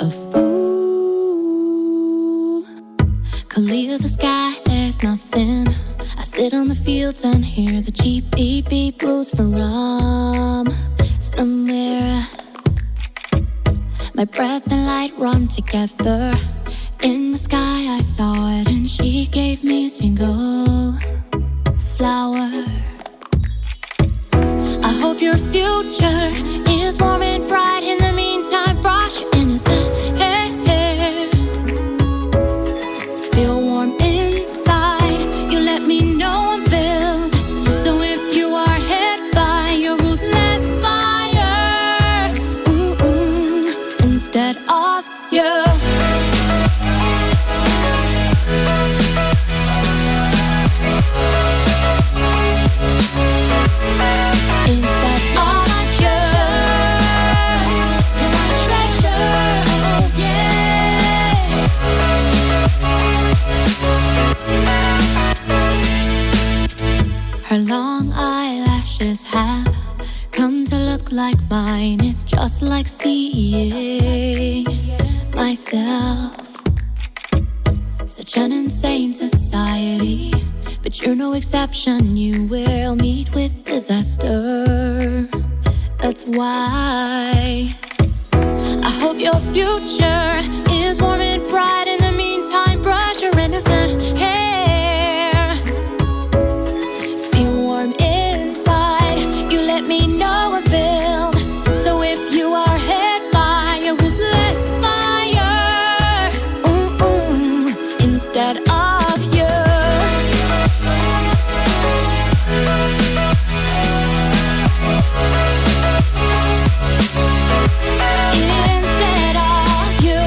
A fool could leave the sky, there's nothing. I sit on the fields and hear the cheap beep beep blues from somewhere. My breath and light run together. In the sky I saw it and she gave me a single flower. I hope your future is warm and bright. In the meantime, brush your innocent hair. Feel warm inside. You let me know I'm filled. So if you are hit by your ruthless fire, instead of you. Her long eyelashes have come to look like mine. It's just like seeing myself. Such an insane society, but you're no exception. You will meet with disaster. That's why I hope your future is warm and bright. In the meantime, brush your innocent hair. Let me know I'm filled. So if you are hit by a ruthless fire, instead of you. Instead of you.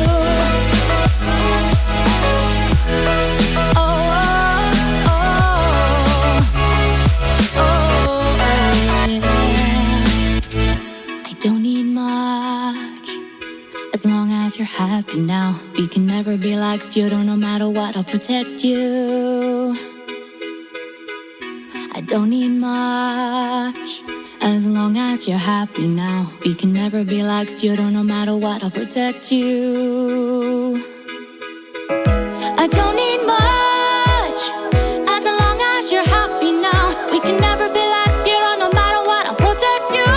Oh, oh, oh, oh. Don't need much, as long as you're happy now. We can never be like feudal, no matter what, I'll protect you. I don't need much, as long as you're happy now. We can never be like feudal, no matter what, I'll protect you. I don't need much, as long as you're happy now. We can never be like feudal, no matter what, I'll protect you.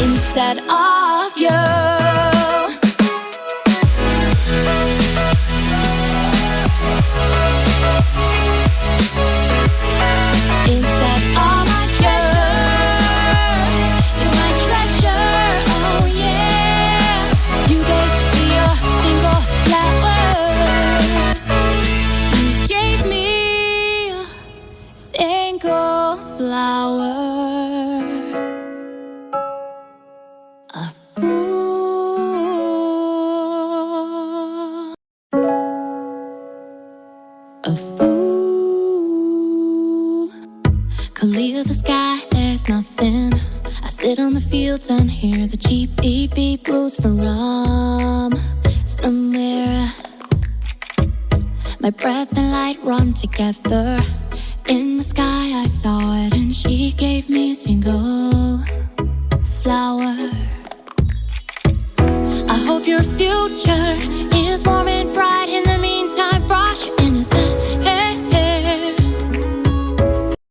Instead of you. Instead of my treasure, you're my treasure, oh yeah. You gave me a single flower. You gave me a single flower. A fool. A fool could leave the sky, there's nothing. I sit on the fields and hear the cheap beep beep blues from somewhere. My breath and light run together. In the sky I saw it and she gave me a single flower. I hope your future